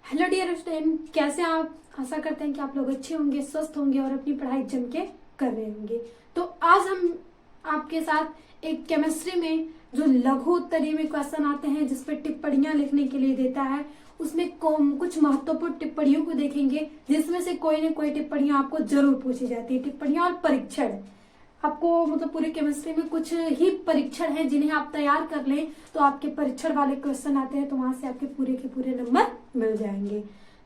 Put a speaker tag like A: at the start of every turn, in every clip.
A: Hello dear student, कैसे हैं आप। आशा करते हैं कि आप लोग अच्छे होंगे, स्वस्थ होंगे और अपनी पढ़ाई जम के कर रहे होंगे। तो आज हम आपके साथ एक केमिस्ट्री में जो लघु उत्तरीय में क्वेश्चन आते हैं जिसपे टिप्पणियां लिखने के लिए देता है, उसमें कुछ महत्वपूर्ण टिप्पणियों को देखेंगे जिसमें से कोई न कोई टिप्पणियां आपको जरूर पूछी जाती है। टिप्पणियां और परीक्षण आपको पूरी केमिस्ट्री में कुछ ही परीक्षण हैं जिन्हें आप तैयार कर लें तो आपके परीक्षण वाले क्वेश्चन आते हैं, तो वहां से आपके पूरे के पूरे नंबर मिल जाएंगे।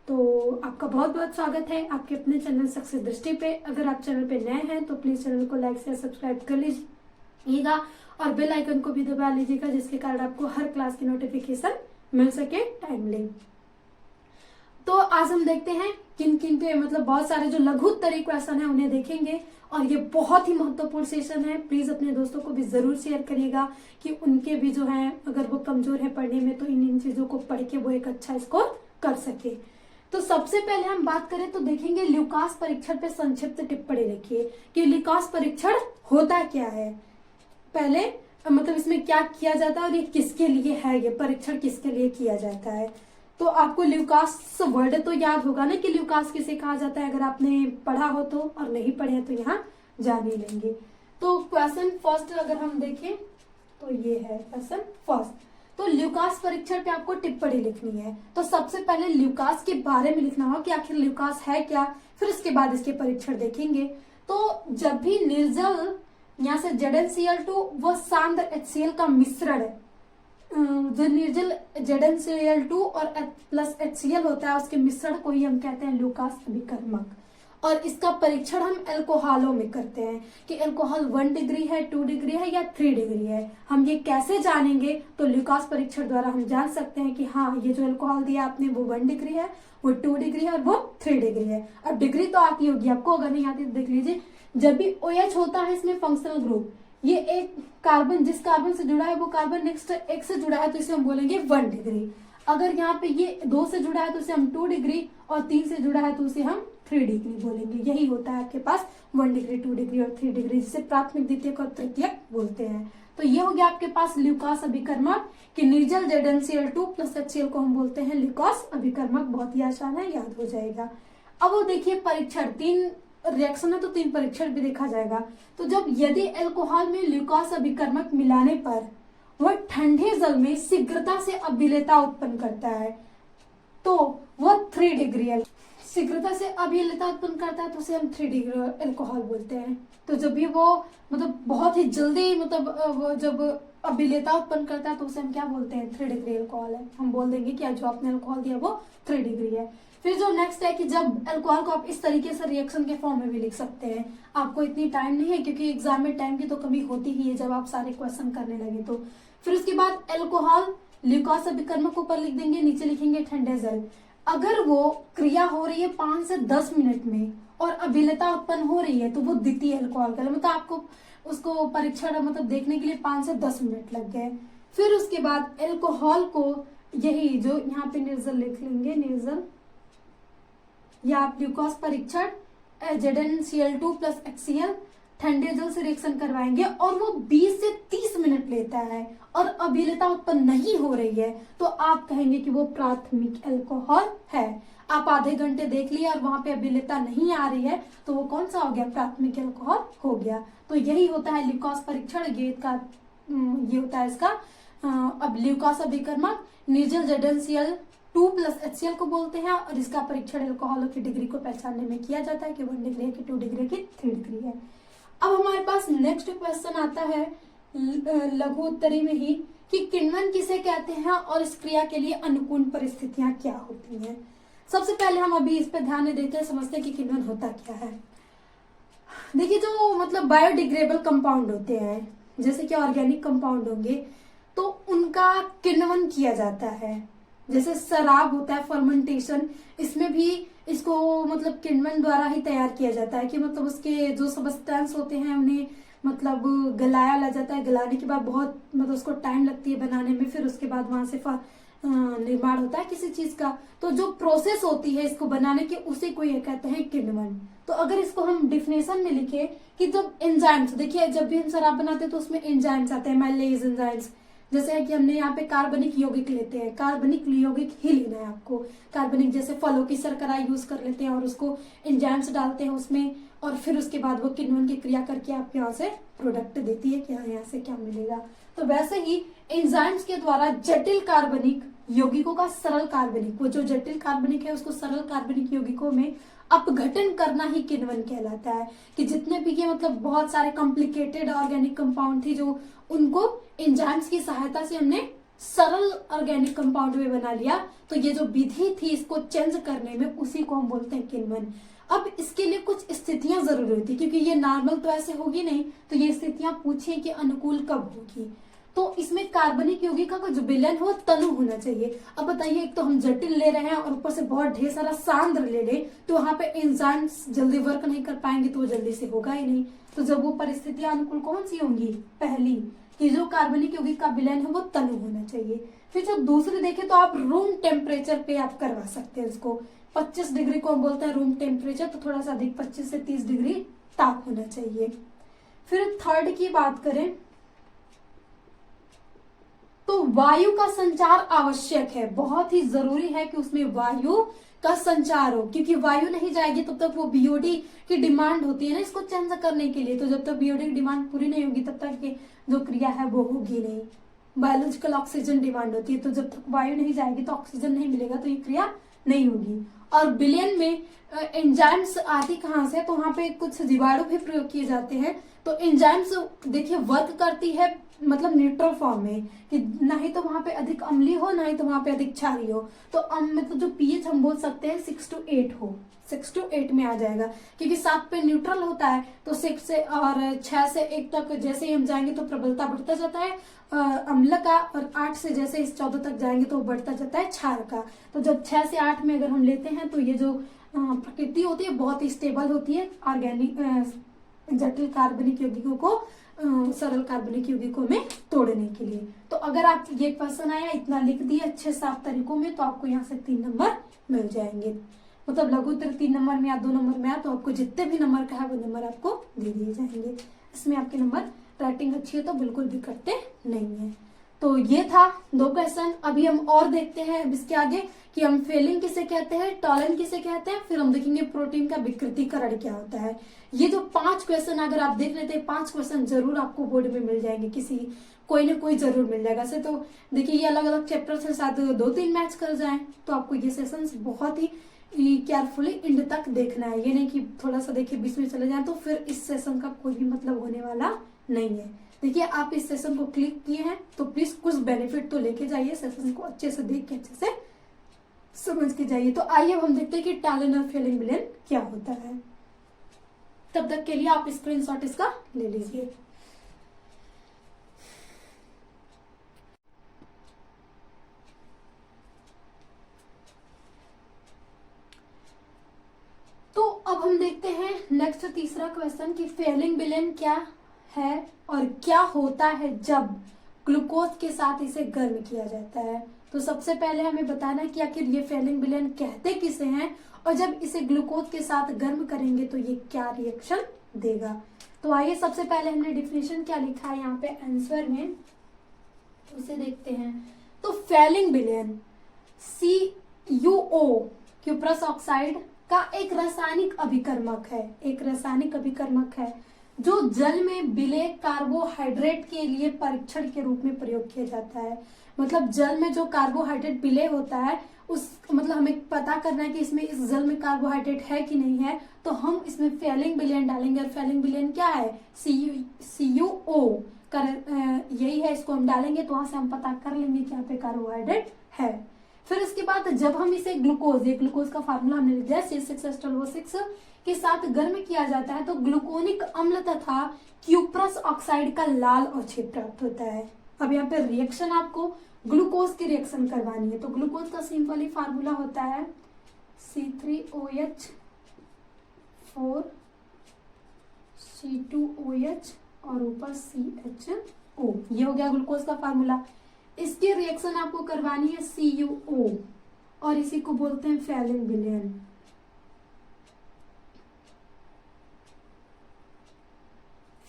A: तो आपका बहुत बहुत स्वागत है आपके अपने चैनल सक्सेस दृष्टि पे। अगर आप चैनल पे नए हैं तो प्लीज चैनल को लाइक शेयर सब्सक्राइब कर लीजिएगा और बेल आइकन को भी दबा लीजिएगा, जिसके कारण आपको हर क्लास की नोटिफिकेशन मिल सके टाइमली। तो आज हम देखते हैं किन किन के बहुत सारे जो लघु उत्तरीय क्वेश्चन है उन्हें देखेंगे और ये बहुत ही महत्वपूर्ण सेशन है। प्लीज अपने दोस्तों को भी जरूर शेयर करिएगा कि उनके भी जो है अगर वो कमजोर है पढ़ने में तो इन चीजों को पढ़ के वो एक अच्छा स्कोर कर सके। तो सबसे पहले हम बात करें तो देखेंगे ल्यूकास परीक्षण पे संक्षिप्त टिप्पणी लिखिए कि ल्यूकास परीक्षण होता क्या है, पहले इसमें क्या किया जाता है और ये किसके लिए है, ये परीक्षण किसके लिए किया जाता है। तो आपको ल्यूकास वर्ड तो याद होगा ना कि ल्यूकास किसे कहा जाता है, अगर आपने पढ़ा हो तो, और नहीं पढ़े तो यहाँ जान ही लेंगे। तो क्वेश्चन फर्स्ट अगर हम देखें तो ये है क्वेश्चन फर्स्ट। तो ल्यूकास परीक्षण पे आपको टिप्पणी लिखनी है। तो सबसे पहले ल्यूकास के बारे में लिखना होगा कि आखिर ल्यूकास है क्या, फिर उसके बाद इसके परीक्षण देखेंगे। तो जब भी निर्जल यहाँ से ZnCl2 व सांद्र HCl का मिश्रण जो निर्जल ZnCl2 और प्लस HCl होता है उसके मिश्रण को ही हम कहते हैं ल्यूकास अभिकर्मक। और इसका परीक्षण हम एल्कोहलों में करते हैं कि एल्कोहल 1 डिग्री है, 2 डिग्री है या 3 डिग्री है। हम ये कैसे जानेंगे, तो ल्यूकास परीक्षण द्वारा हम जान सकते हैं कि हाँ ये जो एल्कोहल दिया आपने वो 1 डिग्री है, वो 2 डिग्री है और वो 3 डिग्री है। अब डिग्री तो आती होगी आपको, अगर नहीं आती तो देख लीजिए। जब भी OH होता है इसमें फंक्शनल ग्रुप, ये एक कार्बन जिस कार्बन से जुड़ा है वो कार्बन नेक्स्ट एक से जुड़ा है तो इसे हम बोलेंगे 1 डिग्री। अगर यहाँ पे ये 2 से जुड़ा है तो इसे हम 2 डिग्री और 3 से जुड़ा है तो उसे हम 3 डिग्री बोलेंगे। यही होता है आपके पास 1 डिग्री, 2 डिग्री और 3 डिग्री, जिसे प्राथमिक, द्वितीयक और तृतीयक बोलते हैं। तो ये हो गया आपके पास ल्यूकास अभिकर्मक कि निर्जल ZnCl2 प्लस HCl को हम बोलते हैं ल्यूकास अभिकर्मक। बहुत ही आसान है, याद हो जाएगा। अब वो देखिए परीक्षण, 3 रिएक्शन है तो 3 परीक्षण भी देखा जाएगा। तो जब यदि एल्कोहल में ल्यूकास अभिकर्मक मिलाने पर वह ठंडे जल में शीघ्रता से अभिलेता उत्पन्न करता है तो वह 3 डिग्री है। शीघ्रता से अभिलेता उत्पन्न करता है तो उसे हम 3 डिग्री एल्कोहल बोलते हैं। तो जब भी वो बहुत ही जल्दी जब अभिलेता उत्पन्न करता है तो उसे हम क्या बोलते हैं, 3 डिग्री एल्कोहल है। हम बोल देंगे कि जो आपने एल्कोहल दिया वो 3 डिग्री है। फिर जो नेक्स्ट है कि जब एल्कोहल को आप इस तरीके से रिएक्शन के फॉर्म में भी लिख सकते हैं। आपको इतनी टाइम नहीं है क्योंकि एग्जाम में टाइम की तो कमी होती ही है जब आप सारे क्वेश्चन करने लगे तो। फिर उसके बाद एल्कोहल ल्यूकास अभिकर्मक ऊपर लिख देंगे, नीचे लिखेंगे ठंडे जल। अगर वो क्रिया हो रही है 5 से 10 मिनट में और अभिलेता उत्पन्न हो रही है तो वो द्वितीय एल्कोहल का आपको उसको परीक्षण देखने के लिए 5 से 10 मिनट लग गए। फिर उसके बाद एल्कोहल को यही जो यहाँ पे निर्जल लिख लेंगे, निर्जल या आप ल्यूकास परीक्षण ZnCl2 प्लस HCl ठंडे जल से रिएक्शन करवाएंगे और वो 20 से 30 मिनट लेता है और अभिलेता उत्पन्न नहीं हो रही है तो आप कहेंगे कि वो प्राथमिक एल्कोहल है। आप आधे घंटे देख लिए और वहां पे अभिलेता नहीं आ रही है तो वो कौन सा हो गया, प्राथमिक एल्कोहल हो गया। तो यही होता है ल्यूकास परीक्षण, ये होता है इसका। अब ल्यूकास अभिकर्मक निर्जल ZnCl2 प्लस HCl को बोलते हैं और इसका परीक्षण एल्कोहलों की डिग्री को पहचानने में किया जाता है कि 1 डिग्री है कि 2 डिग्री है कि 3 डिग्री है। अब हमारे पास नेक्स्ट क्वेश्चन आता है लघु उत्तरी में ही कि किण्वन किसे कहते हैं और इस क्रिया के लिए अनुकूल परिस्थितियां क्या होती हैं। सबसे पहले हम अभी इस पे ध्यान देते हैं, समझते हैं कि किण्वन होता क्या है। देखिए जो बायोडिग्रेडेबल कंपाउंड होते हैं जैसे कि ऑर्गेनिक कंपाउंड होंगे तो उनका किण्वन किया जाता है। जैसे शराब होता है फर्मेंटेशन, इसमें भी इसको किण्वन द्वारा ही तैयार किया जाता है कि उसके जो सब्सटेंस होते हैं उन्हें गलाया ला जाता है। गलाने के बाद बहुत उसको टाइम लगती है बनाने में, फिर उसके बाद वहां से निर्माण होता है किसी चीज का। तो जो प्रोसेस होती है इसको बनाने की उसे को ये कहते हैं किण्वन। तो अगर इसको हम डिफिनेशन में लिखे कि जब एंजाइम्स, देखिए जब भी हम शराब बनाते हैं तो उसमें एंजाइम्स आते हैं, माइलेज एंजाइम्स, जैसे है कि हमने यहाँ पे कार्बनिक यौगिक लेते हैं, कार्बनिक यौगिक ही लेना है आपको। कार्बनिक जैसे फलों की शर्करा यूज कर लेते हैं और उसको एंजाइम्स डालते हैं उसमें, और फिर उसके बाद वो किण्वन की क्रिया करके आपके यहाँ से प्रोडक्ट देती है कि हाँ यहाँ से क्या मिलेगा। तो वैसे ही एंजाइम्स के द्वारा जटिल कार्बनिक यौगिकों का सरल कार्बनिक, वो जो जटिल कार्बनिक है उसको सरल कार्बनिक यौगिकों में अपघटन करना ही किण्वन कहलाता है। कि जितने भी ये मतलब बहुत सारे कॉम्प्लिकेटेड ऑर्गेनिक कंपाउंड थे जो उनको एंजाइम्स की सहायता से हमने सरल ऑर्गेनिक कंपाउंड में बना लिया, तो ये जो विधि थी इसको चेंज करने में, उसी को हम बोलते हैं किण्वन। अब इसके लिए कुछ स्थितियां जरूरी होती, क्योंकि ये नॉर्मल तो ऐसे होगी नहीं, तो ये स्थितियां पूछिए कि अनुकूल कब होगी। तो इसमें कार्बनिक यौगिक का जो विलयन हो तनु होना चाहिए। अब बताइए, एक तो हम जटिल ले रहे हैं और ऊपर से बहुत ढेर सारा सांद्र ले ले, तो वहां पे एंजाइम्स जल्दी वर्क नहीं कर पाएंगे, तो वो जल्दी से होगा ही नहीं। तो जब वो परिस्थितियां अनुकूल कौन सी होंगी, पहली कि जो कार्बनिक यौगिक का विलयन है वो तनु होना चाहिए। फिर जो दूसरी देखें तो आप रूम टेम्परेचर पे आप करवा सकते हैं इसको। 25 डिग्री को हम बोलते हैं रूम टेम्परेचर, तो थोड़ा सा अधिक 25 से 30 डिग्री ताप होना चाहिए। फिर थर्ड की बात करें तो वायु का संचार आवश्यक है, बहुत ही जरूरी है कि उसमें वायु का संचार हो, क्योंकि वायु नहीं जाएगी तब तक वो बीओडी की डिमांड होती है ना इसको चेंज करने के लिए, तो जब तक बीओडी की डिमांड पूरी नहीं होगी तब तक की जो क्रिया है वो होगी नहीं। बायोलॉजिकल ऑक्सीजन डिमांड होती है, तो जब तक वायु नहीं जाएगी तो ऑक्सीजन नहीं मिलेगा, तो ये क्रिया नहीं होगी। और विलयन में एंजाइम्स आती कहाँ से, तो वहां पे कुछ जीवाणु भी प्रयोग किए जाते हैं। तो एंजाइम्स देखिए वर्क करती है मतलब न्यूट्रल फॉर्म में, कि ना ही तो वहां पे अधिक अम्लीय हो ना ही तो वहां पे अधिक क्षारीय हो। तो मतलब जो पीएच हम बोल सकते हैं 6 to 8 हो, 6 to 8 में आ जाएगा, क्योंकि 7 पे न्यूट्रल होता है, तो 6 से और 6 से 1 तक जैसे ही हम जाएंगे तो प्रबलता बढ़ता जाता है अम्ल का, और 8 से जैसे इस 14 तक जाएंगे तो बढ़ता जाता है क्षार का। तो जब 6 से 8 में अगर हम लेते हैं तो ये जो प्रकृति होती है बहुत ही स्टेबल होती है ऑर्गेनिक जटिल कार्बनिक यौगिकों को सरल कार्बनिक यौगिकों में तोड़ने के लिए। तो अगर आप ये क्वेश्चन आया इतना लिख दिए अच्छे साफ तरीकों में, तो आपको यहाँ से 3 नंबर मिल जाएंगे। मतलब लघु उत्तर 3 नंबर में या 2 नंबर में आया तो आपको जितने भी नंबर का है वो नंबर आपको दे दिए जाएंगे। इसमें आपके नंबर राइटिंग अच्छी है तो बिल्कुल भी कटते नहीं है। तो ये था 2 क्वेश्चन। अभी हम और देखते हैं अब इसके आगे कि हम फेलिंग किसे कहते हैं, टॉलन किसे कहते हैं, फिर हम देखेंगे प्रोटीन का विकृतीकरण क्या होता है। ये जो 5 क्वेश्चन अगर आप देख लेते हैं, 5 क्वेश्चन जरूर आपको बोर्ड में मिल जाएंगे, किसी कोई ना कोई जरूर मिल जाएगा। से तो देखिए ये अलग अलग चैप्टर से साथ 2-3 मैच कर जाएं, तो आपको ये सेशंस बहुत ही केयरफुली इंड तक देखना है। ये नहीं कि थोड़ा सा देखिए बीच में चले जाए तो फिर इस सेशन का कोई भी मतलब होने वाला नहीं है। देखिए आप इस सेशन को क्लिक किए हैं तो प्लीज कुछ बेनिफिट तो लेके जाइए, सेशन को अच्छे से देख के अच्छे से समझ के जाइए। तो आइए अब हम देखते हैं कि टैलेंट और फेलिंग विलेन क्या होता है। तब तक के लिए आप स्क्रीनशॉट इसका ले लीजिए। तो अब हम देखते हैं नेक्स्ट तीसरा क्वेश्चन कि फेलिंग विलेन क्या है और क्या होता है जब ग्लूकोज के साथ इसे गर्म किया जाता है। तो सबसे पहले हमें बताना है कि आखिर ये फेलिंग विलेन कहते किसे हैं, और जब इसे ग्लूकोज के साथ गर्म करेंगे तो ये क्या रिएक्शन देगा। तो आइए सबसे पहले हमने डिफिनेशन क्या लिखा है यहाँ पे आंसर में, उसे देखते हैं। तो फेलिंग विलेन CuO क्यूप्रस ऑक्साइड का एक रासायनिक अभिकर्मक है, एक रासायनिक अभिकर्मक है जो जल में विलेय कार्बोहाइड्रेट के लिए परीक्षण के रूप में प्रयोग किया जाता है। मतलब जल में जो कार्बोहाइड्रेट विलेय होता है उस मतलब हमें पता करना है कि इसमें इस जल में कार्बोहाइड्रेट है कि नहीं है, तो हम इसमें फेलिंग विलेन डालेंगे। और फेलिंग विलेन क्या है, CuO कर यही है, इसको हम डालेंगे तो वहां से हम पता कर लेंगे कि यहाँ पे कार्बोहाइड्रेट है। फिर इसके बाद जब हम इसे ग्लूकोज, ये ग्लूकोज का फार्मूला हमने लिख दिया C6H12O6 के साथ गर्म किया जाता है तो ग्लूकोनिक अम्ल तथा क्यूप्रस ऑक्साइड का लाल अवक्षेप प्राप्त होता है। अब यहाँ पे रिएक्शन आपको ग्लूकोज की रिएक्शन करवानी है, तो ग्लूकोज का सिंपली फार्मूला होता है C3OH4 C2OH और ऊपर CHO, ये हो गया ग्लूकोज का फार्मूला। इसकी रिएक्शन आपको करवानी है CuO और इसी को बोलते हैं फेलिंग विलेन।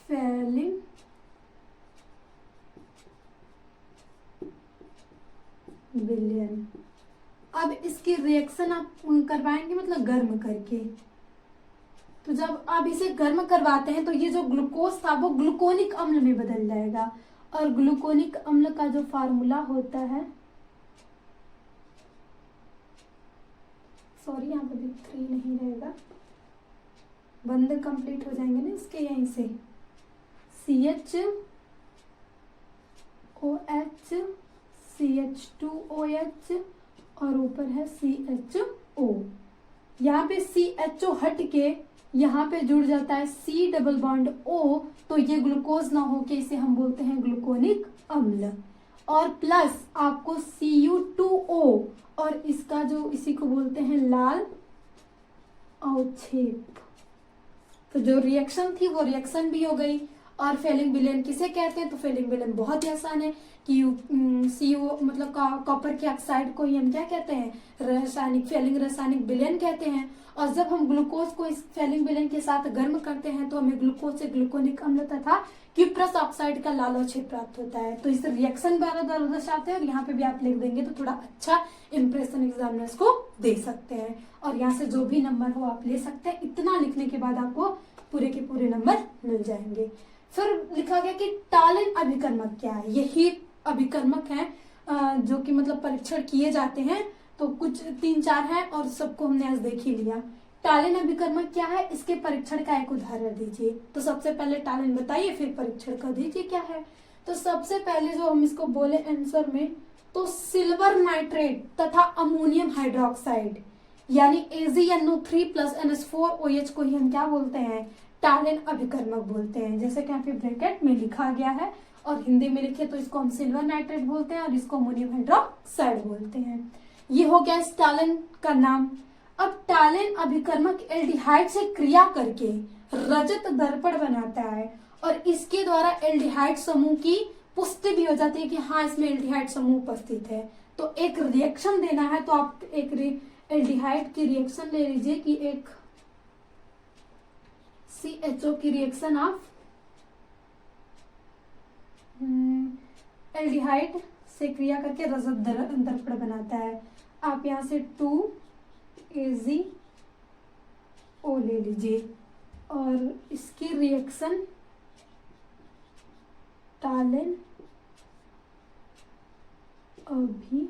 A: फेलिंग विलयन। अब इसकी रिएक्शन आप करवाएंगे मतलब गर्म करके। तो जब आप इसे गर्म करवाते हैं तो ये जो ग्लूकोज था वो ग्लूकोनिक अम्ल में बदल जाएगा, और ग्लूकोनिक अम्ल का जो फार्मूला होता है, सॉरी यहाँ पे भी 3 नहीं रहेगा, बंद कंप्लीट हो जाएंगे ना इसके यहीं से, CHOH CH2OH और ऊपर है CHO। यहाँ पे CHO हट के यहाँ पे जुड़ जाता है C डबल बॉन्ड O, तो ये ग्लूकोज ना होके इसे हम बोलते हैं ग्लूकोनिक अम्ल। और प्लस आपको Cu2O, और इसका जो इसी को बोलते हैं लाल अवक्षेप। तो जो रिएक्शन थी वो रिएक्शन भी हो गई। और फेलिंग विलयन किसे कहते हैं, तो फेलिंग विलयन बहुत ही आसान है कि CO मतलब कॉपर के ऑक्साइड को ही हम क्या कहते हैं, रासायनिक फेलिंग रासायनिक विलयन कहते हैं। और जब हम ग्लूकोज को इस फेलिंग विलयन के साथ गर्म करते हैं तो हमें ग्लूकोज से ग्लूकोनिक अम्ल तथा क्यूप्रस ऑक्साइड का लाल अवक्षेप प्राप्त होता है। तो इस रिएक्शन द्वारा दर्शाते हैं, और यहाँ पे भी आप लिख देंगे तो थोड़ा अच्छा इंप्रेशन एग्जामिनर्स को दे सकते हैं। और यहाँ से जो भी नंबर हो आप ले सकते हैं। इतना लिखने के बाद आपको पूरे के पूरे नंबर मिल जाएंगे। फिर लिखा गया कि टालिन अभिकर्मक क्या है। यही अभिकर्मक है जो कि मतलब परीक्षण किए जाते हैं। तो कुछ 3-4 हैं और सबको हमने आज देख ही लिया। टालिन अभिकर्मक क्या है, इसके परीक्षण का एक उदाहरण दीजिए। तो सबसे पहले टालिन बताइए, फिर परीक्षण का दीजिए क्या है। तो सबसे पहले जो हम इसको बोले आंसर में, तो सिल्वर नाइट्रेट तथा अमोनियम हाइड्रोक्साइड यानी AgNO3 + NH4OH को ही हम क्या बोलते हैं, टालिन अभिकर्मक बोलते हैं। जैसे कि यहाँ पे ब्रैकेट में लिखा गया है, और हिंदी में लिखे तो इसको हम सिल्वर नाइट्रेट बोलते हैं और इसको अमोनियम हाइड्रोक्साइड बोलते हैं। ये हो गया इस टालिन का नाम। अब टालिन अभिकर्मक एल्डिहाइड से क्रिया करके रजत दर्पण बनाता है, और इसके द्वारा एल्डिहाइड समूह की पुष्टि भी हो जाती है कि हाँ इसमें एल्डिहाइड समूह उपस्थित है। तो एक रिएक्शन देना है तो आप एक एल्डिहाइड की रिएक्शन ले लीजिए कि एक CHO की रिएक्शन आप एल्डिहाइड से क्रिया करके रजत दर्पण बनाता है। आप यहाँ से 2AgO ले लीजिए, और इसकी रिएक्शन टालिन अभिकर्मक,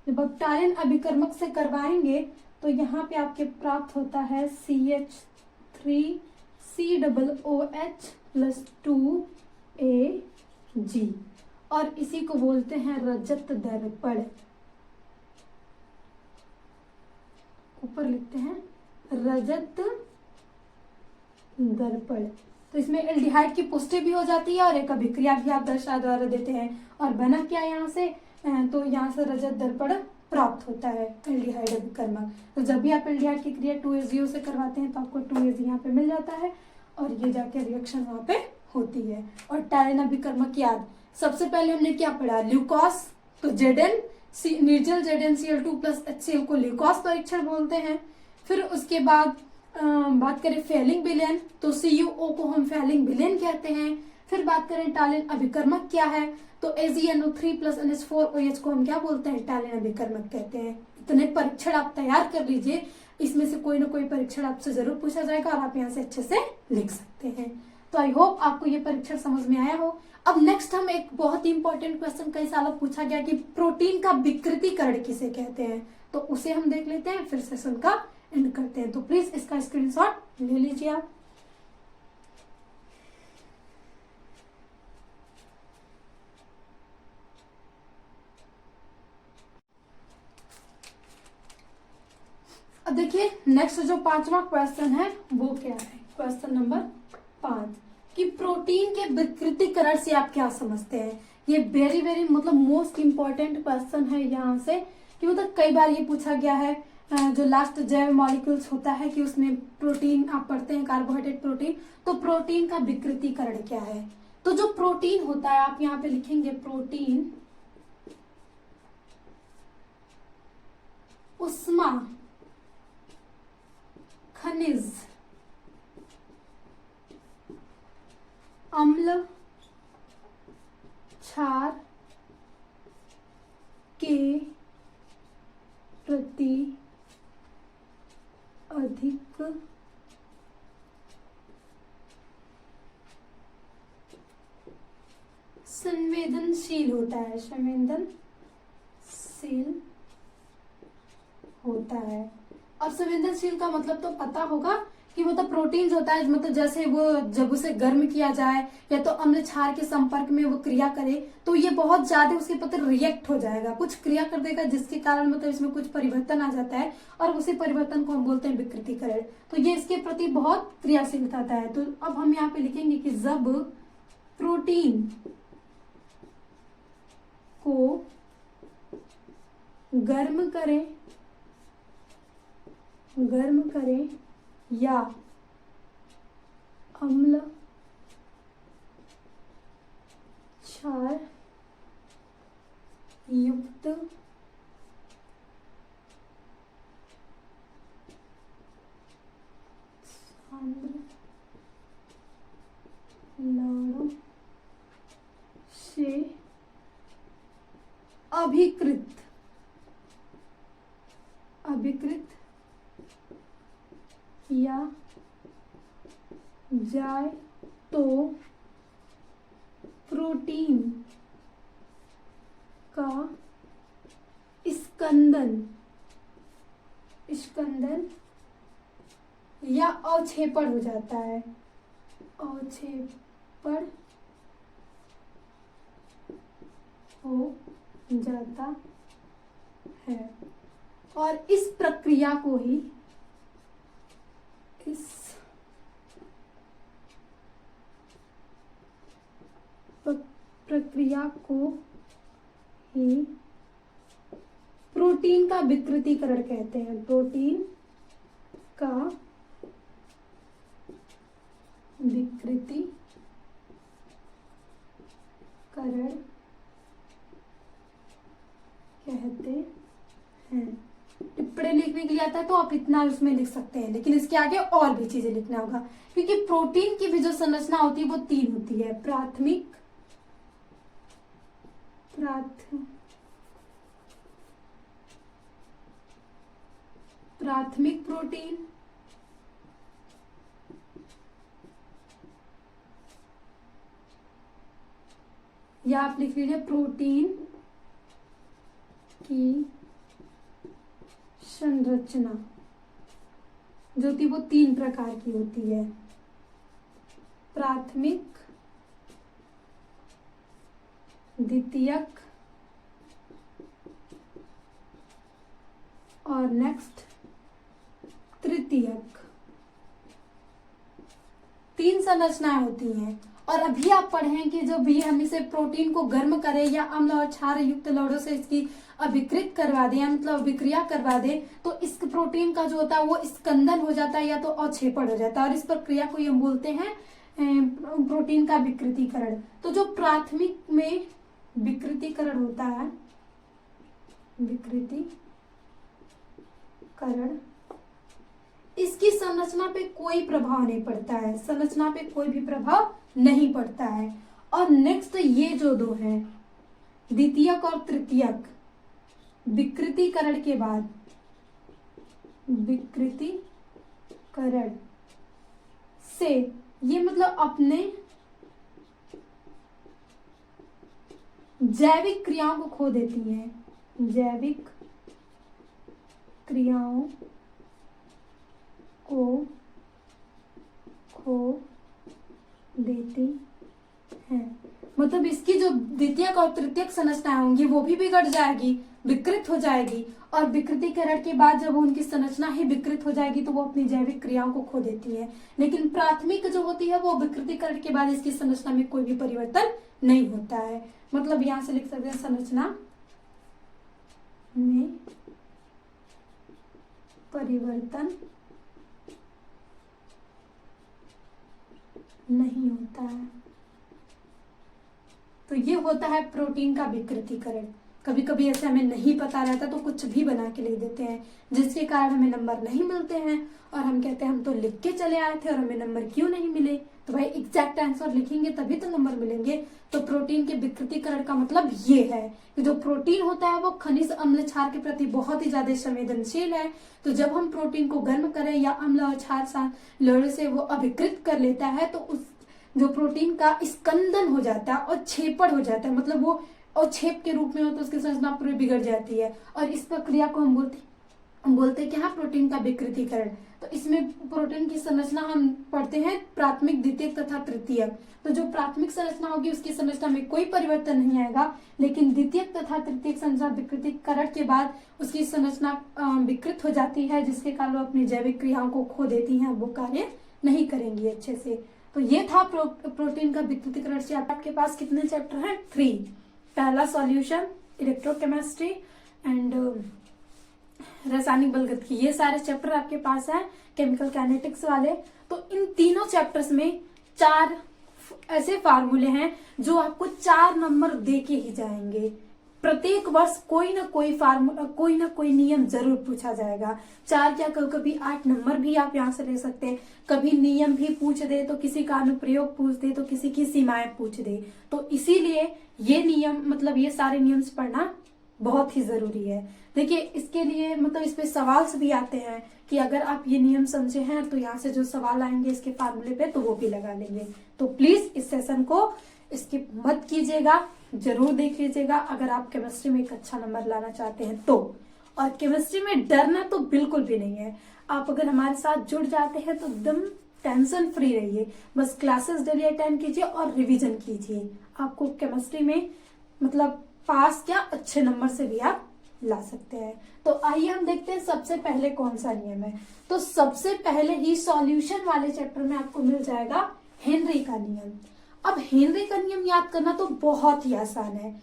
A: जब आप टालिन अभिकर्मक से करवाएंगे तो यहाँ पे आपके प्राप्त होता है CH3COOH + 2Ag, और इसी को बोलते हैं रजत दर्पण। ऊपर लिखते हैं रजत दर्पण। तो इसमें एल्डिहाइड की पुष्टि भी हो जाती है और एक अभिक्रिया भी आप दर्शा द्वारा देते हैं। और बना क्या यहाँ से, तो यहाँ से रजत दर्पण प्राप्त होता है एल्डिहाइड अभिकर्मक। तो जब भी आप एल्डिहाइड की क्रिया 2AgO से करवाते हैं तो आपको 2Ag यहाँ पे मिल जाता है, और ये जाके रिएक्शन वहां पे होती है। और टालिन अभिकर्मक याद, सबसे पहले हमने क्या पढ़ा, ल्यूकोस। तो Zn निर्जल ZnCl2 + HCl को ल्यूकोस परीक्षण बोलते हैं। फिर उसके बाद बात करें फेलिंग विलयन, तो CuO को हम फेलिंग विलयन कहते हैं। फिर बात करें टालिन अभिकर्मक क्या है, तो AgNO3 + NH4OH को हम क्या बोलते हैं, टालिन अभिकर्मक कहते हैं। इतने परीक्षण आप तैयार कर लीजिए, इसमें से कोई ना कोई परीक्षण आपसे जरूर पूछा जाएगा और आप यहाँ से अच्छे से लिख सकते हैं। तो आई होप आपको ये परीक्षण समझ में आया हो। अब नेक्स्ट हम एक बहुत ही इंपॉर्टेंट क्वेश्चन कई सालों पूछा गया कि प्रोटीन का विकृतीकरण किसे कहते हैं, तो उसे हम देख लेते हैं, फिर सेशन का एंड करते हैं। तो प्लीज इसका स्क्रीनशॉट ले लीजिए आप। अब देखिए नेक्स्ट जो 5वां क्वेश्चन है वो क्या है, क्वेश्चन नंबर 5 कि प्रोटीन के विकृतीकरण से आप क्या समझते हैं। ये वेरी वेरी मतलब मोस्ट इंपॉर्टेंट क्वेश्चन है यहाँ से, कि मतलब कई बार ये पूछा गया है। जो लास्ट जैव मॉलिक्यूल्स होता है कि उसमें प्रोटीन आप पढ़ते हैं, कार्बोहाइड्रेट प्रोटीन, तो प्रोटीन का विकृतीकरण क्या है। तो जो प्रोटीन होता है आप यहाँ पे लिखेंगे प्रोटीन उष्मा खनिज अम्ल क्षार प्रति अधिक संवेदनशील होता है, संवेदनशील होता है। अब संवेदनशील का मतलब तो पता होगा कि मतलब प्रोटीन्स होता है, मतलब जैसे वो जब उसे गर्म किया जाए या तो अम्ल क्षार के संपर्क में वो क्रिया करे तो ये बहुत ज्यादा उसके प्रति रिएक्ट हो जाएगा, कुछ क्रिया कर देगा, जिसके कारण मतलब इसमें कुछ परिवर्तन आ जाता है और उसी परिवर्तन को हम बोलते हैं विकृतीकरण। तो ये इसके प्रति बहुत क्रियाशीलता है। तो अब हम यहाँ पे लिखेंगे कि जब प्रोटीन को गर्म करें या अम्ल क्षार युक्त लवणों से अभिकृत किया जाए तो प्रोटीन का स्कंदन या अवक्षेपण हो जाता है, अवक्षेपण हो जाता है। और इस प्रक्रिया को ही प्रोटीन का विकृतीकरण कहते हैं, प्रोटीन का विकृतीकरण कहते हैं। टिप्पणी लिखने के लिए आता है तो आप इतना उसमें लिख सकते हैं, लेकिन इसके आगे और भी चीजें लिखना होगा, क्योंकि प्रोटीन की भी जो संरचना होती है वो 3 होती है, प्राथमिक प्रोटीन, या आप लिख लीजिए प्रोटीन की संरचना जो थी वो 3 प्रकार की होती है, प्राथमिक, द्वितीयक और नेक्स्ट तृतीयक। 3 संरचनाएं होती हैं। और अभी आप पढ़ें कि जब भी हम इसे प्रोटीन को गर्म करें या अम्ल और क्षार युक्त लवणों से इसकी अभिकृत करवा दें, मतलब विक्रिया करवा दें, तो इस प्रोटीन का जो होता है वो स्कंदन हो जाता है या तो अवक्षेपण हो जाता है, और इस प्रक्रिया को हम बोलते हैं प्रोटीन का विकृतीकरण। तो जो प्राथमिक में विकृतीकरण होता है, विकृतीकरण, इसकी संरचना पे कोई प्रभाव नहीं पड़ता है, संरचना पे कोई भी प्रभाव नहीं पड़ता है। और नेक्स्ट ये जो 2 हैं, द्वितीयक और तृतीयक, विकृतीकरण के बाद, विकृतीकरण से ये मतलब अपने जैविक क्रियाओं को खो देती हैं, जैविक क्रियाओं को खो देती हैं। मतलब इसकी जो द्वितीयक और तृतीयक संरचनाएं होंगी वो भी बिगड़ जाएगी, विकृत हो जाएगी, और विकृतीकरण के बाद जब उनकी संरचना ही विकृत हो जाएगी तो वो अपनी जैविक क्रियाओं को खो देती है। लेकिन प्राथमिक जो होती है वो विकृतीकरण के बाद इसकी संरचना में कोई भी परिवर्तन नहीं होता है। मतलब यहां से लिख सकते हैं संरचना में परिवर्तन नहीं होता है। तो ये होता है प्रोटीन का विकृतीकरण। कभी कभी ऐसे हमें नहीं पता रहता तो कुछ भी बना के लिख देते हैं, जिसके कारण हमें नंबर नहीं मिलते हैं और हम कहते हैं हम तो लिख के चले आए थे और हमें नंबर क्यों नहीं मिले। तो भाई एग्जैक्ट आंसर लिखेंगे तभी तो नंबर मिलेंगे। तो प्रोटीन के विकृतीकरण का मतलब ये है कि जो प्रोटीन होता है वो खनिज अम्ल क्षार के प्रति बहुत ही ज्यादा संवेदनशील है। तो जब हम प्रोटीन को गर्म करें या अम्ल और क्षार लड़े से वो अभिकृत कर लेता है तो उस जो प्रोटीन का स्कंदन हो जाता है और छेपड़ हो जाता है, मतलब वो और छेप के रूप में हो तो उसकी संरचना पूरी बिगड़ जाती है। और इस प्रक्रिया को हम बोलते हैं कि हाँ प्रोटीन का विकृतीकरण। तो इसमें प्रोटीन की संरचना हम पढ़ते हैं प्राथमिक, द्वितीयक तथा तृतीयक। तो जो प्राथमिक संरचना होगी उसकी संरचना में कोई परिवर्तन नहीं आएगा, लेकिन द्वितीयक तथा तृतीयक संरचना विकृतीकरण के बाद उसकी संरचना विकृत हो जाती है, जिसके कारण वो अपनी जैविक क्रियाओं को खो देती हैं, वो कार्य नहीं करेंगी अच्छे से। तो ये था प्रोटीन का विकृतीकरण से। आपके पास कितने चैप्टर हैं? 3। पहला सॉल्यूशन, इलेक्ट्रोकेमिस्ट्री एंड रासायनिक बलगतिकी, ये सारे चैप्टर आपके पास है केमिकल काइनेटिक्स वाले। तो इन तीनों चैप्टर्स में 4 ऐसे फार्मूले हैं जो आपको 4 नंबर दे के ही जाएंगे। प्रत्येक वर्ष कोई ना कोई नियम जरूर पूछा जाएगा। 4 क्या कभी 8 नंबर भी आप यहाँ से ले सकते हैं। कभी नियम भी पूछ दे तो किसी का अनुप्रयोग पूछ दे तो किसी की सीमाएं पूछ दे। तो इसीलिए ये नियम, मतलब ये सारे नियम पढ़ना बहुत ही जरूरी है। देखिए इसके लिए मतलब इस पे सवाल भी आते हैं कि अगर आप ये नियम समझे हैं तो यहाँ से जो सवाल आएंगे इसके फार्मूले पे तो वो भी लगा लेंगे। तो प्लीज इस सेशन को स्किप मत कीजिएगा, जरूर देख लीजिएगा अगर आप केमिस्ट्री में एक अच्छा नंबर लाना चाहते हैं तो। और केमिस्ट्री में डरना तो बिल्कुल भी नहीं है। आप अगर हमारे साथ जुड़ जाते हैं तो एकदम टेंशन फ्री रहिए, बस क्लासेस डेली अटेंड कीजिए और रिवीजन कीजिए। आपको केमिस्ट्री में मतलब पास क्या अच्छे नंबर से भी आप ला सकते हैं। तो आइए हम देखते हैं सबसे पहले कौन सा नियम है। तो सबसे पहले ही सॉल्यूशन वाले चैप्टर में आपको मिल जाएगा हेनरी का नियम। अब हेनरी का नियम याद करना तो बहुत ही आसान है।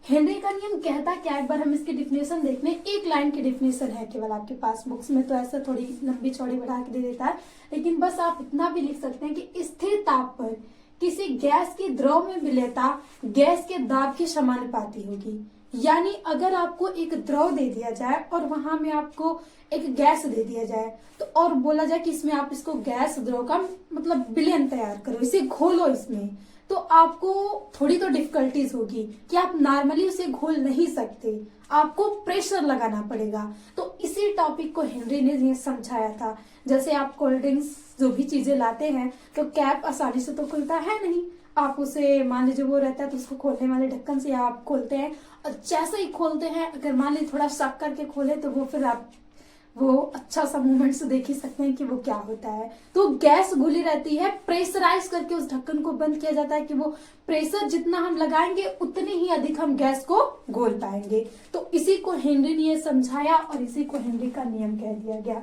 A: हेनरी का नियम कहता क्या, एक बार हम इसकी डिफिनेशन देख लें। एक लाइन की डिफिनेशन है केवल आपके पास बुक्स में, तो ऐसा थोड़ी लंबी चौड़ी बढ़ा के दे देता है, लेकिन बस आप इतना भी लिख सकते हैं कि स्थिर ताप पर किसी गैस की द्रव में विलेयता गैस के दाब के समानुपाती होगी। यानी अगर आपको एक द्रव दे दिया जाए और वहां में आपको एक गैस दे दिया जाए तो और बोला जाए कि इसमें आप इसको गैस द्रव का मतलब विलयन तैयार करो, इसे घोलो इसमें, तो आपको थोड़ी तो डिफिकल्टीज होगी कि आप नॉर्मली उसे घोल नहीं सकते, आपको प्रेशर लगाना पड़ेगा। तो इसी टॉपिक को हेनरी ने ये समझाया था। जैसे आप कोल्ड ड्रिंक्स जो भी चीजें लाते हैं तो कैप आसानी से तो खुलता है नहीं, आप उसे मान लीजिए वो रहता है तो उसको खोलने वाले ढक्कन से आप खोलते हैं, और जैसे ही खोलते हैं अगर मान लीजिए थोड़ा शक करके खोले तो वो फिर आप वो अच्छा सा मूवमेंट्स देख ही सकते हैं कि वो क्या होता है। तो गैस घुली रहती है, प्रेशराइज करके उस ढक्कन को बंद किया जाता है कि वो प्रेशर जितना हम लगाएंगे उतनी ही अधिक हम गैस को घोल पाएंगे। तो इसी को हेनरी ने समझाया और इसी को हेनरी का नियम कह दिया गया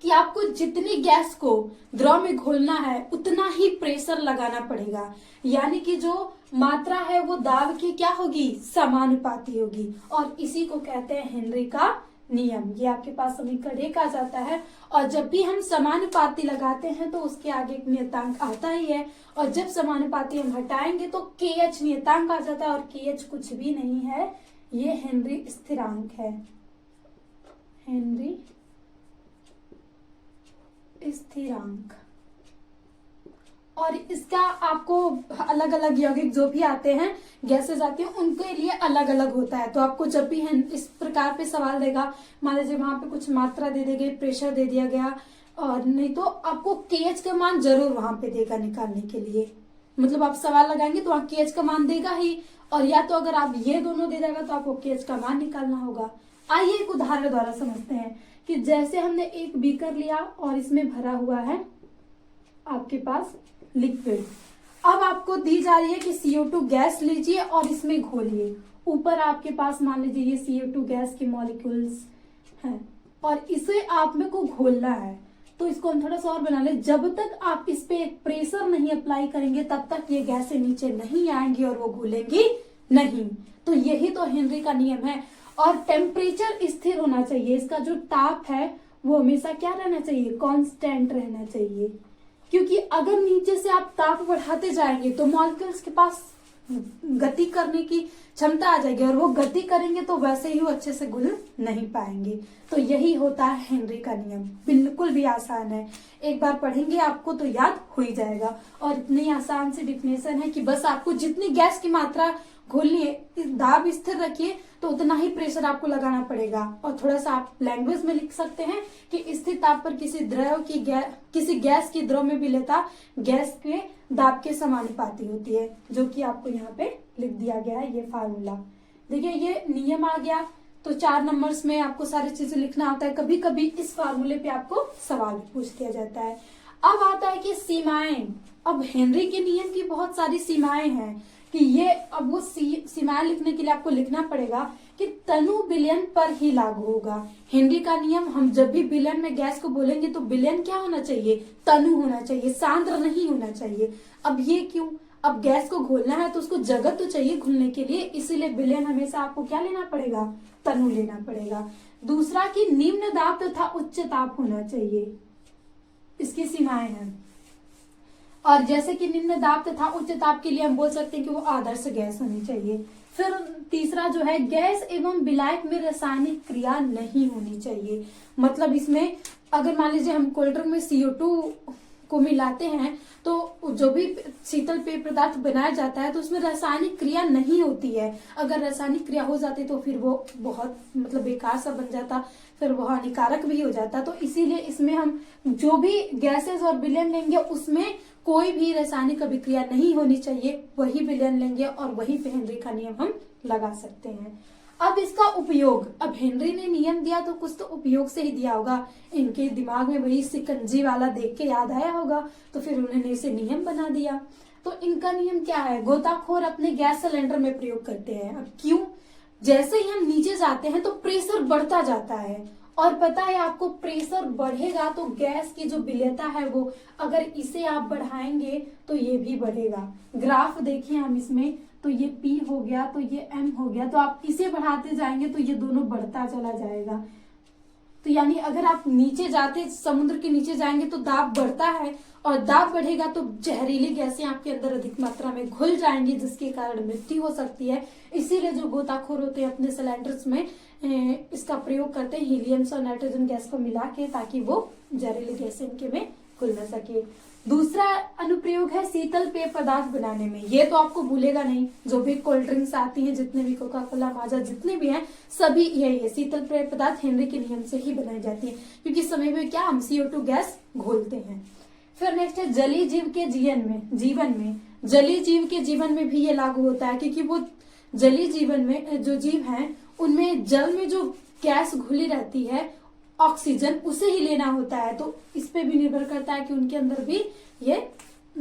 A: कि आपको जितनी गैस को द्रव में घोलना है उतना ही प्रेशर लगाना पड़ेगा। यानी कि जो मात्रा है वो दाब की क्या होगी, समानुपाती होगी। और इसी को कहते हैं हेनरी का नियम। ये आपके पास समीकरण 1 आ जाता है। और जब भी हम समानुपाती लगाते हैं तो उसके आगे एक नियतांक आता ही है, और जब समानुपाती हम हटाएंगे तो KH नियतांक आ जाता है, और KH कुछ भी नहीं है, ये हेनरी स्थिरांक है। हेनरी स्थिरांक। और इसका आपको अलग अलग यौगिक जो भी आते हैं, गैसेस आती हैं, उनके लिए अलग अलग होता है। तो आपको जब भी इस प्रकार पे सवाल देगा, मान लीजिए वहां पे कुछ मात्रा दे दी गई, प्रेशर दे दिया गया, और नहीं तो आपको KH का मान जरूर वहां पे देगा निकालने के लिए। मतलब आप सवाल लगाएंगे तो वहां KH का मान देगा ही, और या तो अगर आप ये दोनों दे देगा तो आपको KH का मान निकालना होगा। आइए एक उदाहरण द्वारा समझते हैं कि जैसे हमने एक बीकर लिया और इसमें भरा हुआ है आपके पास लिक्विड। अब आपको दी जा रही है कि CO2 गैस लीजिए और इसमें घोलिए। ऊपर आपके पास मान लीजिए ये CO2 गैस के मॉलिक्यूल्स हैं और इसे आप में को घोलना है। तो इसको हम थोड़ा सा और बना ले। जब तक आप इस पे प्रेशर नहीं अप्लाई करेंगे तब तक ये गैसें नीचे नहीं आएंगी और वो घुलेंगी नहीं। तो यही तो हेनरी का नियम है। और टेम्परेचर स्थिर होना चाहिए, इसका जो ताप है वो हमेशा क्या रहना चाहिए, कांस्टेंट रहना चाहिए। क्योंकि अगर नीचे से आप ताप बढ़ाते जाएंगे तो मॉलिक्यूल्स के पास गति करने की क्षमता आ जाएगी, और वो गति करेंगे तो वैसे ही वो अच्छे से घुल नहीं पाएंगे। तो यही होता है हेनरी का नियम। बिल्कुल भी आसान है, एक बार पढ़ेंगे आपको तो याद हो ही जाएगा। और इतनी आसान सी डिफिनेशन है कि बस आपको जितनी गैस की मात्रा घोलनी है, दाब स्थिर रखिए तो उतना ही प्रेशर आपको लगाना पड़ेगा। और थोड़ा सा आप लैंग्वेज में लिख सकते हैं कि स्थिर ताप पर किसी द्रव की किसी गैस की द्रव में विलेयता गैस के दाब के समानुपाती होती है, जो कि आपको यहाँ पे लिख दिया गया है ये फार्मूला। देखिए ये नियम आ गया। तो 4 नंबर्स में आपको सारी चीजें लिखना होता है। कभी कभी इस फार्मूले पे आपको सवाल पूछ दिया जाता है। अब आता है कि सीमाएं। अब हेनरी के नियम की बहुत सारी सीमाएं हैं कि ये अब वो सीमाएं लिखने के लिए आपको लिखना पड़ेगा कि तनु विलयन पर ही लागू होगा। हेनरी का नियम, हम जब भी विलयन में गैस को बोलेंगे तो विलयन क्या होना चाहिए, तनु होना चाहिए, सांद्र नहीं होना चाहिए। अब ये क्यों, अब गैस को घोलना है तो उसको जगह तो चाहिए घुलने के लिए, इसीलिए विलयन हमेशा आपको क्या लेना पड़ेगा, तनु लेना पड़ेगा। दूसरा कि निम्न दाब तथा उच्च ताप होना चाहिए, इसकी सीमाएं हैं। और जैसे कि निम्न दाब तथा उच्च ताप के लिए हम बोल सकते हैं कि वो आदर्श गैस होनी चाहिए। फिर तीसरा जो है, गैस एवं विलायक में रासायनिक क्रिया नहीं होनी चाहिए। मतलब इसमें अगर मान लीजिए हम कोल्ड ड्रिंक में CO2 को मिलाते हैं तो जो भी शीतल पेय पदार्थ बनाया जाता है तो उसमें रासायनिक क्रिया नहीं होती है। अगर रासायनिक क्रिया हो जाती तो फिर वो बहुत मतलब बेकार सा बन जाता, फिर वो हानिकारक भी हो जाता। तो इसीलिए इसमें हम जो भी गैसेस और विलयन लेंगे उसमें कोई भी रासायनिक अभिक्रिया नहीं होनी चाहिए, वही विलयन लेंगे और वही पे हेनरी का नियम हम लगा सकते हैं। अब इसका उपयोग, अब हेनरी ने नियम दिया तो कुछ तो उपयोग से ही दिया होगा। इनके दिमाग में वही सिकंजी वाला देख के याद आया होगा तो फिर उन्होंने इसे नियम बना दिया। तो इनका नियम क्या है, गोताखोर अपने गैस सिलेंडर में प्रयोग करते हैं। अब क्यों, जैसे ही हम नीचे जाते हैं तो प्रेशर बढ़ता जाता है, और पता है आपको प्रेशर बढ़ेगा तो गैस की जो विलेयता है वो, अगर इसे आप बढ़ाएंगे तो ये भी बढ़ेगा। ग्राफ देखिए हम इसमें, तो ये P हो गया तो ये M हो गया, तो आप इसे बढ़ाते जाएंगे तो ये दोनों बढ़ता चला जाएगा। तो यानी अगर आप नीचे जाते, समुद्र के नीचे जाएंगे तो दाब बढ़ता है, और दाब बढ़ेगा तो जहरीली गैसें आपके अंदर अधिक मात्रा में घुल जाएंगी जिसके कारण मृत्यु हो सकती है। इसीलिए जो गोताखोर होते हैं अपने सिलेंडर्स में इसका प्रयोग करते हैं, हीलियम और नाइट्रोजन गैस को मिला के, ताकि वो जहरीली गैसें इनके में घुल न सके। दूसरा अनुप्रयोग है शीतल पेय पदार्थ बनाने में। ये तो आपको भूलेगा नहीं, जो भी कोल्ड ड्रिंक्स आती हैं, जितने भी कोका कोला, माजा, जितने भी हैं, सभी यही है, शीतल पेय पदार्थ हेनरी के नियम से ही बनाई जाती है, क्योंकि समय में क्या हम CO2 गैस घोलते हैं। फिर नेक्स्ट है जलीय जीव के जीवन में जलीय जीव के जीवन में भी ये लागू होता है, क्योंकि वो जलीय जीवन में जो जीव हैं उनमें जल में जो गैस घुली रहती है, ऑक्सीजन, उसे ही लेना होता है। तो इस पे भी निर्भर करता है कि उनके अंदर भी ये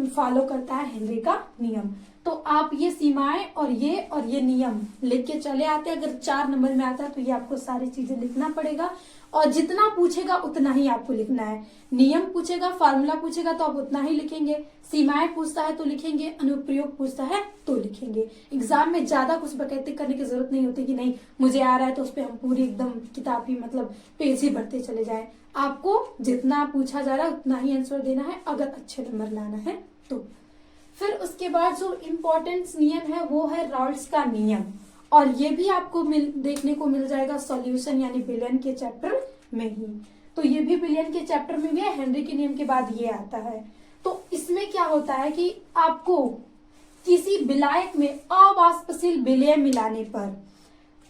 A: फॉलो करता है हेनरी का नियम। तो आप ये सीमाएं और ये नियम लिख के चले आते हैं। अगर 4 नंबर में आता है तो ये आपको सारी चीजें लिखना पड़ेगा, और जितना पूछेगा उतना ही आपको लिखना है। नियम पूछेगा, फार्मूला पूछेगा तो आप उतना ही लिखेंगे, सीमाएं पूछता है तो लिखेंगे, अनुप्रयोग पूछता है तो लिखेंगे। एग्जाम में ज्यादा कुछ बकैती करने की जरूरत नहीं होती कि नहीं मुझे आ रहा है तो उस पर हम पूरी एकदम किताब ही मतलब पेज ही भरते चले जाएं। आपको जितना पूछा जा रहा है उतना ही आंसर देना है, अगर अच्छे नंबर लाना है तो। फिर उसके बाद जो इम्पोर्टेंट नियम है वो है राल्ट्स का नियम, और ये भी आपको देखने को मिल जाएगा सॉल्यूशन यानी विलयन के चैप्टर में ही। तो ये भी विलयन के चैप्टर में भी है, हेनरी के नियम के बाद ये आता है। तो इसमें क्या होता है कि आपको किसी विलायक में अवाष्पशील विलय मिलाने पर